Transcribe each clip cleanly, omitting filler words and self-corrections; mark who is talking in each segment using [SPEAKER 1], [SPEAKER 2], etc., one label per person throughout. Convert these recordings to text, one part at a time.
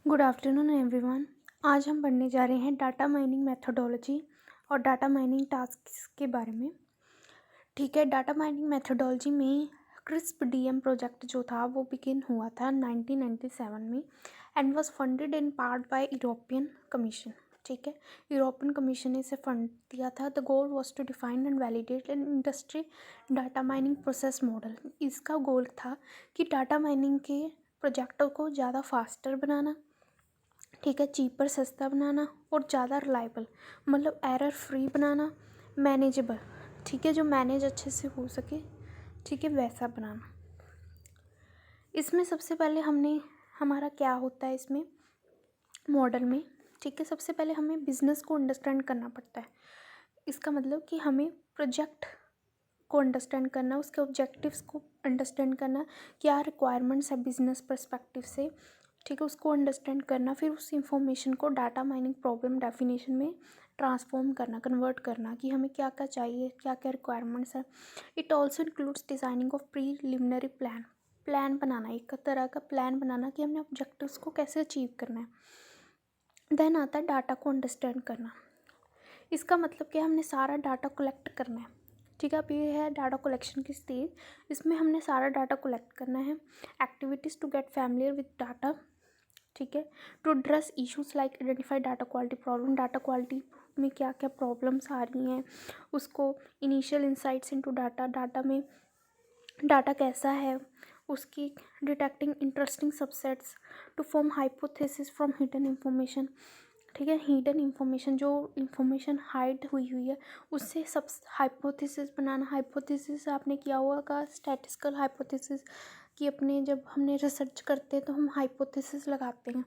[SPEAKER 1] Good afternoon everyone. आज हम पढ़ने जा रहे हैं डाटा माइनिंग मेथोडोलॉजी और डाटा माइनिंग टास्क्स के बारे में। ठीक है, डाटा माइनिंग मेथोडोलॉजी में क्रिस्प डीएम प्रोजेक्ट जो था वो बिगिन हुआ था 1997 में and was funded in part by European Commission. ठीक है, यूरोपियन कमीशन ने इसे फंड दिया था। The goal was to define and validate an industry data mining process model. इसका गोल था कि डाटा माइनिंग के प्रोजेक्टों को ज़्यादा फास्टर बनाना, ठीक है, चीपर सस्ता बनाना और ज़्यादा रिलायबल मतलब एरर फ्री बनाना, मैनेजेबल, ठीक है, जो मैनेज अच्छे से हो सके, ठीक है, वैसा बनाना। इसमें सबसे पहले हमारा क्या होता है इसमें मॉडल में, ठीक है, सबसे पहले हमें बिज़नेस को अंडरस्टैंड करना पड़ता है। इसका मतलब कि हमें प्रोजेक्ट को अंडरस्टैंड करना, उसके ऑब्जेक्टिव्स को अंडरस्टैंड करना, क्या रिक्वायरमेंट्स है बिजनेस पर्सपेक्टिव से, ठीक है, उसको अंडरस्टैंड करना, फिर उस इंफॉर्मेशन को डाटा माइनिंग प्रॉब्लम डेफिनेशन में ट्रांसफॉर्म करना, कन्वर्ट करना कि हमें क्या क्या चाहिए, क्या क्या रिक्वायरमेंट्स है। It also includes designing of preliminary plan बनाना, एक तरह का प्लान बनाना कि हमने ऑब्जेक्टिव्स को कैसे अचीव करना है। देन आता है डाटा को अंडरस्टैंड करना। इसका मतलब कि हमने सारा डाटा कलेक्ट करना है। ठीक है, अब ये है डाटा कलेक्शन की स्टेज। इसमें हमने सारा डाटा कलेक्ट करना है। Activities to get familiar with data, ठीक है, to address issues like identify data quality problem, data quality में क्या क्या प्रॉब्लम्स आ रही हैं, उसको इनिशियल इंसाइट्स इनटू डाटा में डाटा कैसा है, उसकी detecting interesting subsets to form hypothesis from hidden information. ठीक है, हिडन इंफॉर्मेशन, जो इंफॉर्मेशन हाइड हुई है उससे सब हाइपोथेसिस बनाना। हाइपोथेसिस आपने किया हुआ का स्टैटिस्टिकल हाइपोथेसिस कि अपने जब हमने रिसर्च करते हैं तो हम हाइपोथेसिस लगाते हैं,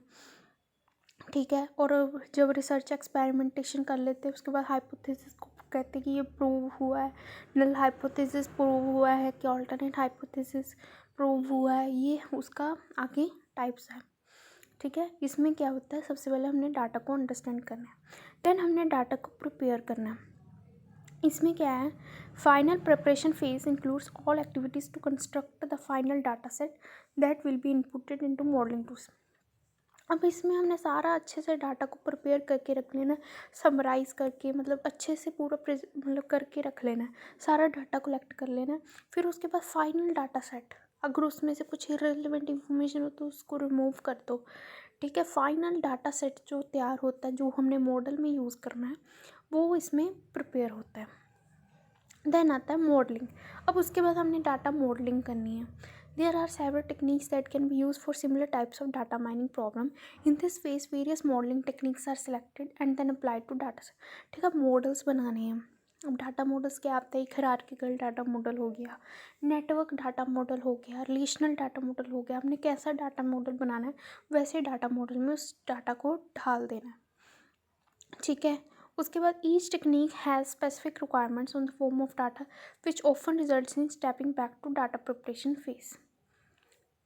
[SPEAKER 1] ठीक है, और जब रिसर्च एक्सपेरिमेंटेशन कर लेते हैं उसके बाद हाइपोथेसिस को कहते हैं कि ये प्रूव हुआ है, नल हाइपोथेसिस प्रूव हुआ है कि ऑल्टरनेट हाइपोथेसिस प्रूव हुआ है, ये उसका आगे टाइप्स है। ठीक है, इसमें क्या होता है, सबसे पहले हमने डाटा को अंडरस्टैंड करना है, देन हमने डाटा को प्रिपेयर करना है। इसमें क्या है, final preparation phase includes all activities to construct the final data set that will be inputted into modelling tools. अब इसमें हमने सारा अच्छे से डाटा को प्रिपेयर करके रख लेना, समराइज़ करके, मतलब अच्छे से पूरा मतलब करके रख लेना है, सारा डाटा कलेक्ट कर लेना है। फिर उसके बाद फाइनल डाटा सेट, अगर उसमें से कुछ इररिलेवेंट इन्फॉर्मेशन हो तो उसको रिमूव कर दो। ठीक है, फाइनल डाटा सेट जो तैयार होता है, जो हमने मॉडल में यूज़ करना है, वो इसमें प्रिपेयर होता है। देन आता है मॉडलिंग। अब उसके बाद हमने डाटा मॉडलिंग करनी है। There are several techniques that can be use for similar types of data mining problem. In this phase various modelling techniques are selected and then applied to data. ठीक है, models बनाने हैं। अब data models क्या आते हैं, hierarchical data model हो गया, नेटवर्क डाटा मॉडल हो गया, रिलेशनल डाटा मॉडल हो गया। हमने कैसा डाटा मॉडल बनाना है वैसे डाटा मॉडल में उस डाटा को ढाल देना है। ठीक है, उसके बाद each technique has specific requirements on the form of data which often results in stepping back to data preparation phase.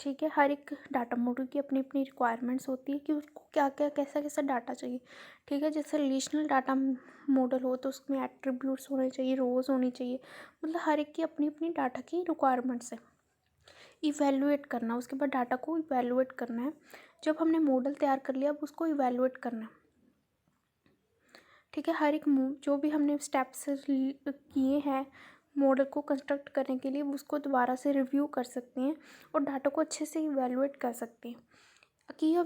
[SPEAKER 1] ठीक है, हर एक डाटा मॉडल की अपनी अपनी रिक्वायरमेंट्स होती है कि उसको क्या क्या कैसा कैसा डाटा चाहिए। ठीक है, जैसे रिलेशनल डाटा मॉडल हो तो उसमें एट्रीब्यूट्स होने चाहिए, रोज़ होनी चाहिए, मतलब हर एक की अपनी अपनी डाटा की रिक्वायरमेंट्स है। इवेलुएट करना, उसके बाद डाटा को इवेलुएट करना है। जब हमने मॉडल तैयार कर लिया अब उसको इवेलुएट करना है। ठीक है, हर एक जो भी हमने स्टेप्स किए हैं मॉडल को कंस्ट्रक्ट करने के लिए उसको दोबारा से रिव्यू कर सकते हैं और डाटा को अच्छे से इवेलुएट कर सकते हैं। Key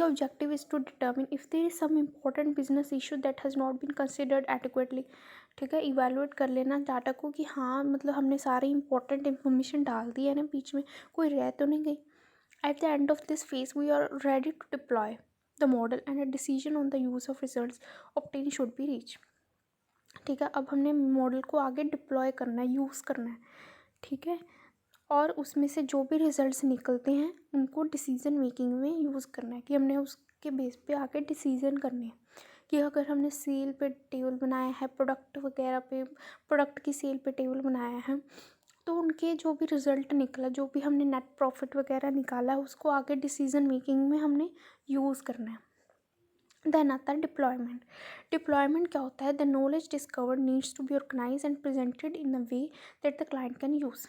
[SPEAKER 1] objective is to determine if there is some important business issue that has not been considered adequately. ठीक है, इवेलुएट कर लेना डाटा को कि हाँ मतलब हमने सारी इंपॉर्टेंट इन्फॉर्मेशन डाल दी है ना, बीच में कोई रह तो नहीं गई। At the end of this phase, we are ready to deploy the model and a decision on the use of results obtained should be reached. ठीक है, अब हमने मॉडल को आगे डिप्लॉय करना है, यूज़ करना है। ठीक है, और उसमें से जो भी रिजल्ट्स निकलते हैं उनको डिसीजन मेकिंग में यूज़ करना है कि हमने उसके बेस पे आके डिसीजन करने हैं कि अगर हमने सेल पे टेबल बनाया है, प्रोडक्ट वगैरह पे, प्रोडक्ट की सेल पे टेबल बनाया है, तो उनके जो भी रिज़ल्ट निकला, जो भी हमने नेट प्रॉफिट वगैरह निकाला उसको आगे डिसीजन मेकिंग में हमने यूज़ करना है। देन आता है डिप्लॉयमेंट। डिप्लॉयमेंट क्या होता है, the knowledge discovered needs to be organize and presented in a way that the client can use.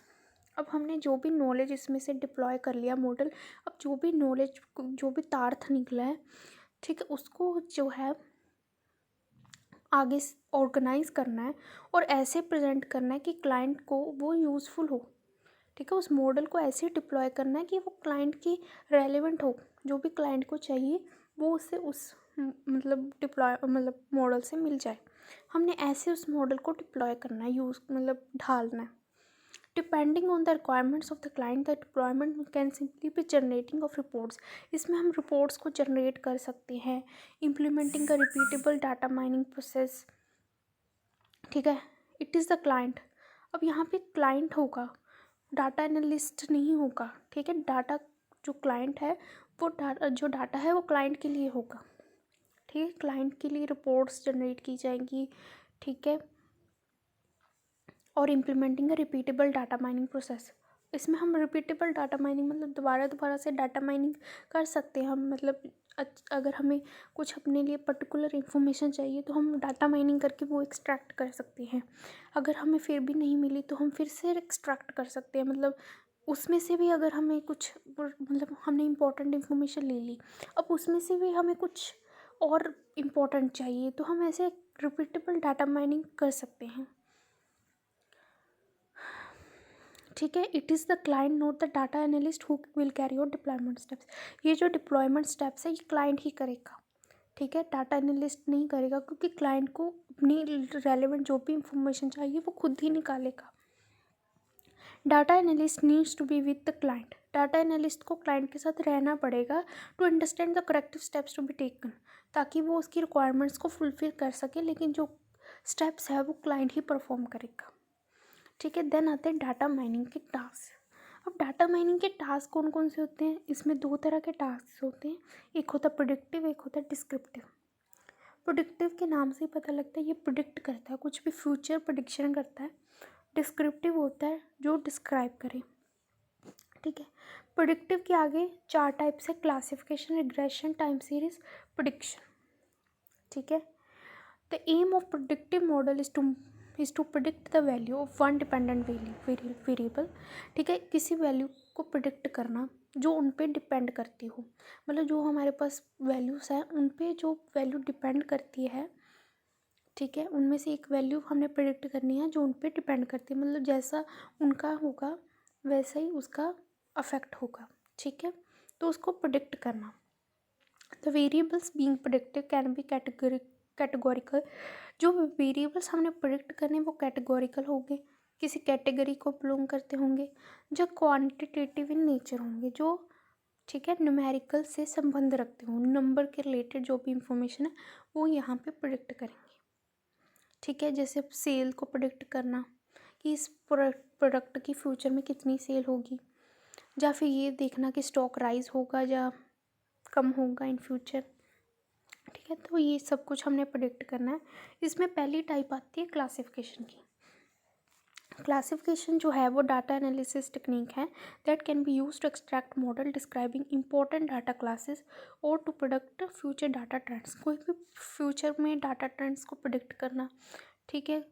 [SPEAKER 1] अब हमने जो भी नॉलेज इसमें से डिप्लॉय कर लिया मॉडल, अब जो भी नॉलेज, जो भी तार्थ निकला है, ठीक है, उसको जो है आगे ऑर्गेनाइज करना है और ऐसे प्रेजेंट करना है कि क्लाइंट को वो यूज़फुल हो। ठीक है, उस मॉडल को ऐसे डिप्लॉय करना है कि वो क्लाइंट की रेलेवेंट हो, जो भी क्लाइंट को चाहिए वो उसे उस मतलब डिप्लॉय मतलब मॉडल से मिल जाए। हमने ऐसे उस मॉडल को डिप्लॉय करना है, यूज़ मतलब ढालना है। Depending on the requirements of the client the deployment can simply be generating of reports. इसमें हम रिपोर्ट्स को जनरेट कर सकते हैं, implementing a repeatable data mining process. ठीक है, इट इज़ द क्लाइंट। अब यहाँ पे क्लाइंट होगा, डाटा एनालिस्ट नहीं होगा। ठीक है, डाटा जो क्लाइंट है वो जो डाटा है वो क्लाइंट के लिए होगा। ठीक है, क्लाइंट के लिए रिपोर्ट्स जनरेट की जाएंगी। ठीक है, और implementing a repeatable data mining process. इसमें हम रिपीटेबल डाटा माइनिंग मतलब दोबारा से डाटा माइनिंग कर सकते हैं हम। मतलब अगर हमें कुछ अपने लिए पर्टिकुलर इन्फॉर्मेशन चाहिए तो हम डाटा माइनिंग करके वो एक्सट्रैक्ट कर सकते हैं। अगर हमें फिर भी नहीं मिली तो हम फिर से एक्सट्रैक्ट कर सकते हैं। मतलब उसमें से भी अगर हमें कुछ मतलब हमने इम्पोर्टेंट इन्फॉर्मेशन ले ली, अब उसमें से भी हमें कुछ और इम्पोर्टेंट चाहिए तो हम ऐसे रिपीटेबल डाटा माइनिंग कर सकते हैं। ठीक है, it is the client note the data analyst who will carry out deployment steps. ये जो डिप्लॉयमेंट स्टेप्स है ये क्लाइंट ही करेगा। ठीक है, डाटा एनालिस्ट नहीं करेगा क्योंकि क्लाइंट को अपनी रेलेवेंट जो भी इंफॉर्मेशन चाहिए वो खुद ही निकालेगा। Data analyst needs to be with the client. Data analyst को क्लाइंट के साथ रहना पड़ेगा to understand the corrective steps to be taken, ताकि वो उसकी रिक्वायरमेंट्स को फुलफिल कर सके, लेकिन जो स्टेप्स है वो क्लाइंट ही परफॉर्म करेगा। ठीक है, देन आते हैं डाटा माइनिंग के टास्क। अब डाटा माइनिंग के टास्क कौन कौन से होते हैं? इसमें दो तरह के टास्क होते हैं, एक होता है प्रेडिक्टिव, एक होता है डिस्क्रिप्टिव। प्रेडिक्टिव के नाम से ही पता लगता है ये प्रिडिक्ट करता है, कुछ भी फ्यूचर प्रिडिक्शन करता है। डिस्क्रिप्टिव होता है जो डिस्क्राइब करे। ठीक है, प्रेडिक्टिव के आगे 4 टाइप्स है: classification, regression, time series, prediction. ठीक है, the aim of predictive model is to predict the value of one dependent variable. ठीक है, किसी वैल्यू को प्रिडिक्ट करना जो उन पे डिपेंड करती हो। मतलब जो हमारे पास वैल्यूज़ हैं उन पे जो वैल्यू डिपेंड करती है, ठीक है, उनमें से एक वैल्यू हमने प्रिडिक्ट करनी है जो उन पे डिपेंड करती है। मतलब जैसा उनका होगा वैसा ही उसका अफेक्ट होगा। ठीक है, तो उसको प्रिडिक्ट करना। The variables being predicted can be categorical. जो वेरिएबल्स हमने प्रिडिक्ट करने वो कैटेगोरिकल होंगे, किसी कैटेगरी को बिलोंग करते होंगे। जो क्वांटिटेटिव इन नेचर होंगे, जो ठीक है न्यूमेरिकल से संबंध रखते हों, नंबर के रिलेटेड जो भी इंफॉर्मेशन है वो यहाँ पे प्रिडिक्ट करेंगे। ठीक है, जैसे सेल को प्रिडिक्ट करना कि इस प्रोडक्ट की फ्यूचर में कितनी सेल होगी, या फिर ये देखना कि स्टॉक राइज होगा या कम होगा इन फ्यूचर। ठीक है, तो ये सब कुछ हमने प्रिडिक्ट करना है। इसमें पहली टाइप आती है क्लासिफिकेशन की। क्लासिफिकेशन जो है वो डाटा एनालिसिस टेक्निक है that can be use to extract model describing important data classes और to product future data trends. कोई भी फ्यूचर में डाटा ट्रेंड्स को प्रिडिक्ट करना, ठीक है,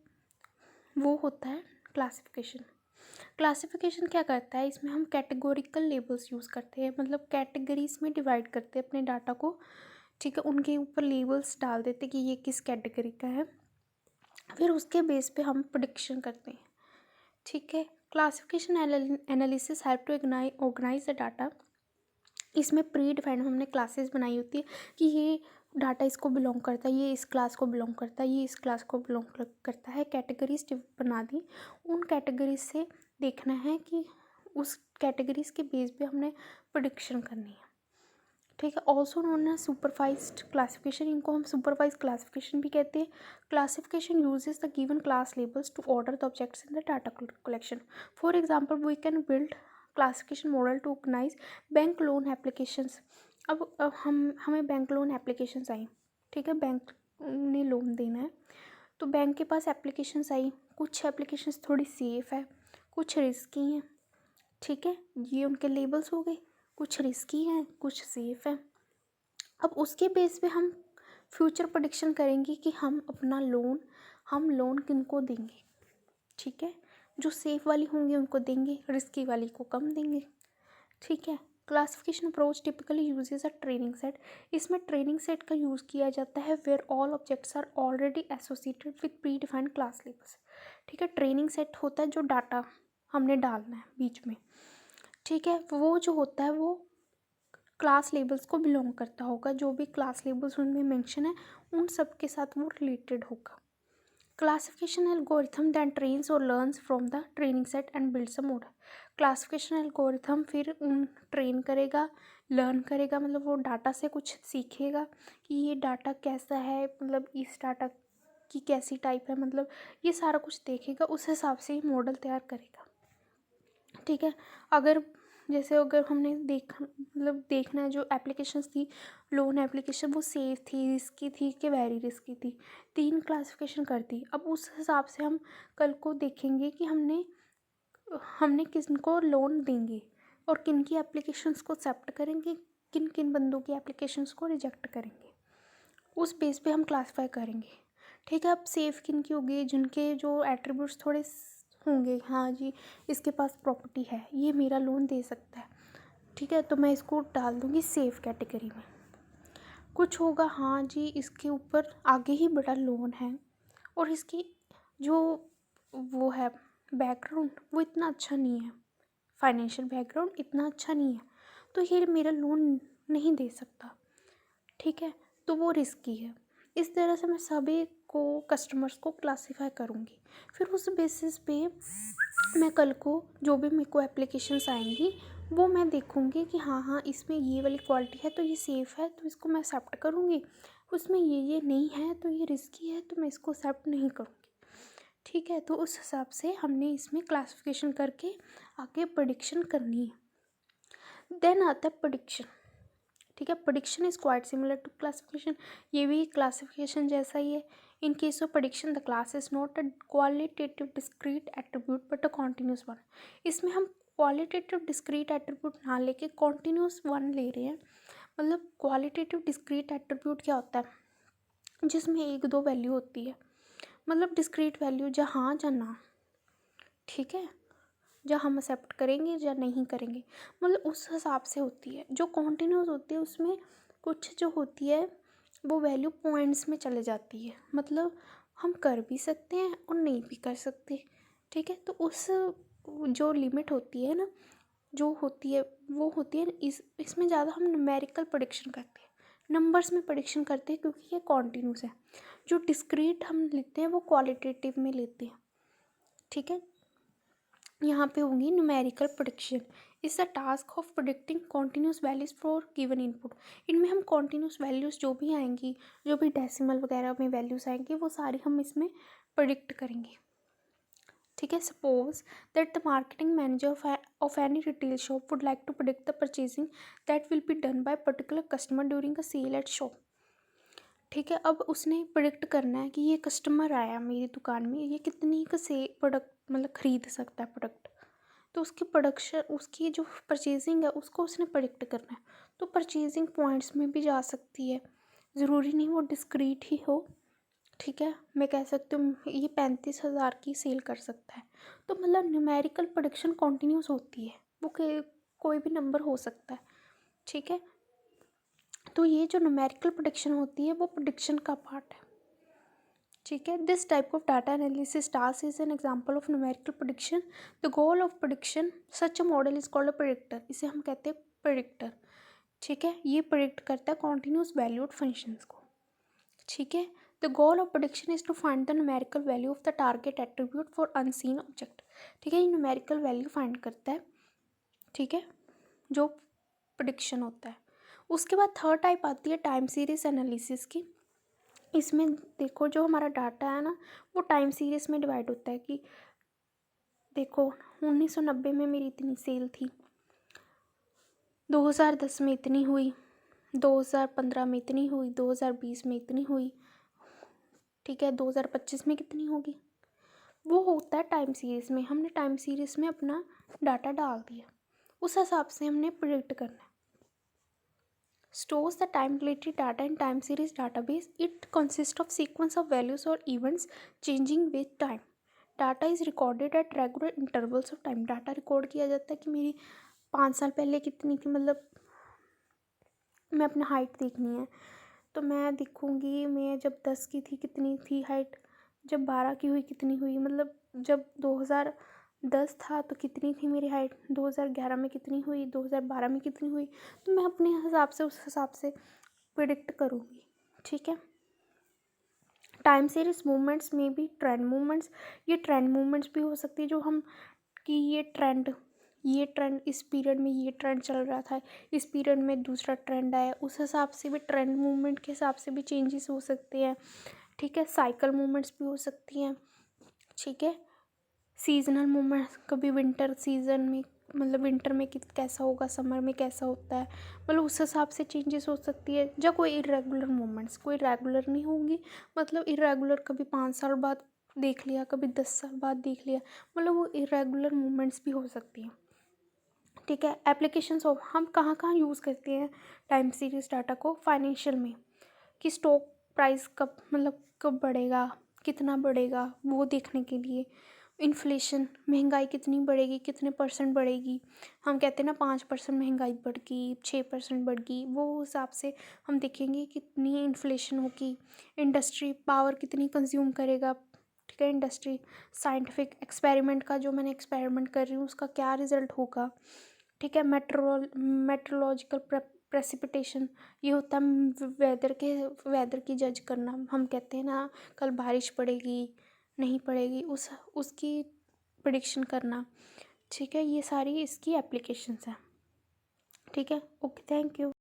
[SPEAKER 1] वो होता है क्लासिफिकेशन। क्लासिफिकेशन क्या करता है, इसमें हम कैटेगोरिकल लेबल्स यूज़ करते हैं। मतलब कैटेगरीज में डिवाइड करते हैं अपने डाटा को। ठीक है, उनके ऊपर लेबल्स डाल देते कि ये किस कैटेगरी का है, फिर उसके बेस पे हम प्रिडिक्शन करते हैं। ठीक है, classification analysis help to organize the data. इसमें प्री डिफाइंड हमने क्लासेस बनाई होती है कि ये डाटा इसको बिलोंग करता है, ये इस क्लास को बिलोंग करता है, ये इस क्लास को बिलोंग करता है। कैटेगरीज बना दी, उन कैटेगरीज से देखना है कि उस कैटेगरीज के बेस पे हमने प्रिडिक्शन करनी है। ठीक है, also known as supervised classification, इनको हम सुपरवाइज क्लासिफिकेशन भी कहते हैं। Classification uses the given class labels to order the objects in the data collection. For example we can build classification model to organize bank loan applications. अब हमें bank loan applications आई, ठीक है, bank ने loan देना है तो bank के पास applications आई। कुछ एप्लीकेशंस थोड़ी सेफ़ है, कुछ रिस्की हैं। ठीक है, ये उनके लेबल्स हो गए, कुछ रिस्की हैं कुछ सेफ़ हैं। अब उसके बेस पे हम फ्यूचर प्रेडिक्शन करेंगे कि हम लोन किनको देंगे। ठीक है, जो सेफ़ वाली होंगी उनको देंगे, रिस्की वाली को कम देंगे। ठीक है। Classification approach typically uses a training set. इसमें ट्रेनिंग सेट का यूज़ किया जाता है where all objects are already associated with predefined class labels. ठीक है। ट्रेनिंग सेट होता है जो डाटा हमने डालना है बीच में। ठीक है। वो जो होता है वो क्लास लेबल्स को बिलोंग करता होगा, जो भी क्लास लेबल्स उनमें मेंशन है उन सब के साथ वो रिलेटेड होगा। क्लासिफिकेशन एल्गोरिथम दैन ट्रेन्स और learns from the training set and builds a model. Classification algorithm फिर उन ट्रेन करेगा, लर्न करेगा, मतलब वो डाटा से कुछ सीखेगा कि ये डाटा कैसा है, मतलब इस डाटा की कैसी टाइप है, मतलब ये सारा कुछ देखेगा, उस हिसाब से ये मॉडल तैयार करेगा। ठीक है। अगर जैसे अगर हमने देखना है जो एप्लीकेशंस थी, लोन एप्लीकेशन वो सेफ थी, रिस्की थी कि वेरी रिस्की थी, 3 क्लासिफिकेशन कर दी। अब उस हिसाब से हम कल को देखेंगे कि हमने किनको लोन देंगे और किन की एप्लीकेशंस को एक्सेप्ट करेंगे, किन किन बंदों की एप्लीकेशंस को रिजेक्ट करेंगे, उस बेस पे हम क्लासीफाई करेंगे। ठीक है। अब सेफ़ किन की होगी, जिनके जो एट्रीब्यूट्स थोड़े होंगे, हाँ जी इसके पास प्रॉपर्टी है, ये मेरा लोन दे सकता है, ठीक है, तो मैं इसको डाल दूँगी सेफ़ कैटेगरी में। कुछ होगा हाँ जी इसके ऊपर आगे ही बड़ा लोन है और इसकी जो वो है बैकग्राउंड वो इतना अच्छा नहीं है, फाइनेंशियल बैकग्राउंड इतना अच्छा नहीं है, तो ये मेरा लोन नहीं दे सकता। ठीक है। तो वो रिस्की है। इस तरह से मैं सभी को कस्टमर्स को क्लासीफाई करूँगी। फिर उस बेसिस पे मैं कल को जो भी मेरे को एप्लीकेशंस आएंगी वो मैं देखूँगी कि हाँ इसमें ये वाली क्वालिटी है तो ये सेफ़ है तो इसको मैं एक्सेप्ट करूँगी, उसमें ये नहीं है तो ये रिस्की है तो मैं इसको एक्सेप्ट नहीं करूँगी। ठीक है। तो उस हिसाब से हमने इसमें क्लासिफिकेशन करके आगे प्रेडिक्शन करनी है। देन आता है प्रेडिक्शन। ठीक है। Prediction is quite similar to classification. ये भी क्लासिफिकेशन जैसा ही है। In case of prediction the class is not a qualitative discrete attribute but a continuous one. इसमें हम क्वालिटेटिव डिस्क्रीट एट्रीब्यूट ना लेके कॉन्टिन्यूस वन ले रहे हैं। मतलब क्वालिटेटिव डिस्क्रीट एट्रीब्यूट क्या होता है, जिसमें 1-2 वैल्यू होती है, मतलब डिस्क्रीट वैल्यू जहाँ ना, ठीक है, जहाँ हम एक्सेप्ट करेंगे या नहीं करेंगे, मतलब उस हिसाब से होती है। जो कॉन्टिन्यूस होती है उसमें कुछ जो होती है वो वैल्यू पॉइंट्स में चले जाती है, मतलब हम कर भी सकते हैं और नहीं भी कर सकते। ठीक है। तो उस जो लिमिट होती है ना, जो होती है वो होती है इसमें ज़्यादा हम न्यूमेरिकल प्रेडिक्शन करते हैं, नंबर्स में प्रेडिक्शन करते हैं क्योंकि ये कॉन्टिन्यूस है। जो डिस्क्रीट हम लेते हैं वो क्वालिटेटिव में लेते हैं। ठीक है। यहाँ पे होंगी numerical prediction is the task of predicting continuous values for given input. इनमें हम कॉन्टिन्यूस वैल्यूज़ जो भी आएंगी, जो भी डेसिमल वगैरह में वैल्यूज़ आएंगी वो सारी हम इसमें प्रोडिक्ट करेंगे। ठीक है। Suppose that the marketing manager of any retail shop would like to predict the purchasing that will be done by particular customer during a sale at shop. ठीक है। अब उसने प्रोडिक्ट करना है कि ये कस्टमर आया मेरी दुकान में, ये कितनी का से प्रोडक्ट मतलब ख़रीद सकता है प्रोडक्ट, तो उसकी प्रोडक्शन उसकी जो परचेजिंग है उसको उसने प्रेडिक्ट करना है। तो परचेजिंग पॉइंट्स में भी जा सकती है, ज़रूरी नहीं वो डिस्क्रीट ही हो। ठीक है। मैं कह सकती हूँ ये 35,000 की सेल कर सकता है, तो मतलब न्यूमेरिकल प्रोडक्शन कॉन्टिन्यूस होती है, वो कोई भी नंबर हो सकता है। ठीक है। तो ये जो न्यूमेरिकल प्रेडिक्शन होती है वो प्रेडिक्शन का पार्ट है। ठीक है। This type of data analysis task is an example of numerical prediction. The goal of prediction such a model is called a predictor. इसे हम कहते हैं प्रेडिक्टर। ठीक है। ये प्रेडिक्ट करता है कॉन्टिन्यूस वैल्यूड फंक्शंस को। ठीक है। The goal of prediction is to find the numerical value of the target attribute for unseen object. ठीक है। ये न्यूमेरिकल वैल्यू फाइंड करता है। ठीक है। जो प्रेडिक्शन होता है। उसके बाद थर्ड टाइप आती है टाइम सीरीज एनालिसिस की। इसमें देखो जो हमारा डाटा है ना वो टाइम सीरीज में डिवाइड होता है कि देखो 1990 में मेरी इतनी सेल थी, 2010 में इतनी हुई, 2015 में इतनी हुई, 2020 में इतनी हुई, ठीक है, 2025 में कितनी होगी, वो होता है टाइम सीरीज़ में। हमने टाइम सीरीज़ में अपना डाटा डाल दिया, उस हिसाब से हमने प्रिडिक्ट करना है। Stores the time related data in time series database. It consists of sequence of values or events changing with time. Data is recorded at regular intervals of time. Data record किया जाता है कि मेरी 5 साल पहले कितनी थी, मतलब मैं अपना हाइट देखनी है तो मैं देखूँगी मैं जब 10 की थी कितनी थी हाइट, जब 12 की हुई कितनी हुई, मतलब जब 2010 था तो कितनी थी मेरी हाइट, 2011 में कितनी हुई, 2012 में कितनी हुई, तो मैं अपने हिसाब से उस हिसाब से प्रिडिक्ट करूँगी। ठीक है। टाइम सीरीज मूवमेंट्स में भी ट्रेंड मूवमेंट्स, ये ट्रेंड मूवमेंट्स भी हो सकती है जो हम कि ये ट्रेंड इस पीरियड में ये ट्रेंड चल रहा था, इस पीरियड में दूसरा ट्रेंड आया, उस हिसाब से भी ट्रेंड मूवमेंट के हिसाब से भी चेंजेस हो सकते हैं। ठीक है। साइकिल मूवमेंट्स भी हो सकती हैं। ठीक है। सीजनल मूवमेंट्स, कभी विंटर सीजन में, मतलब विंटर में कैसा होगा, समर में कैसा होता है, मतलब उस हिसाब से चेंजेस हो सकती है। जब कोई इरेगुलर मूवमेंट्स, कोई रेगुलर नहीं होंगी, मतलब इरेगुलर कभी 5 साल बाद देख लिया, कभी 10 साल बाद देख लिया, मतलब वो इरेगुलर मूवमेंट्स भी हो सकती हैं। ठीक है। एप्लीकेशंस ऑफ, हम कहाँ कहाँ यूज़ करते हैं टाइम सीरीज डाटा को, फाइनेंशियल में, कि स्टॉक प्राइस कब, मतलब कब बढ़ेगा, कितना बढ़ेगा, वो देखने के लिए। इन्फ्लेशन, महंगाई कितनी बढ़ेगी, कितने परसेंट बढ़ेगी, हम कहते हैं ना 5% महंगाई बढ़ गई, 6% बढ़ गई, वो हिसाब से हम देखेंगे कितनी इन्फ्लेशन होगी। इंडस्ट्री, पावर कितनी कंज्यूम करेगा। ठीक है। इंडस्ट्री, साइंटिफिक एक्सपेरिमेंट का, जो मैंने एक्सपेरिमेंट कर रही हूँ उसका क्या रिजल्ट होगा। ठीक है। मेट्रोलॉजिकल प्रेसिपिटेशन, ये होता है वेदर की जज करना, हम कहते हैं ना कल बारिश पड़ेगी नहीं पड़ेगी, उसकी प्रिडिक्शन करना। ठीक है। ये सारी इसकी एप्लीकेशंस हैं। ठीक है। Okay, thank you.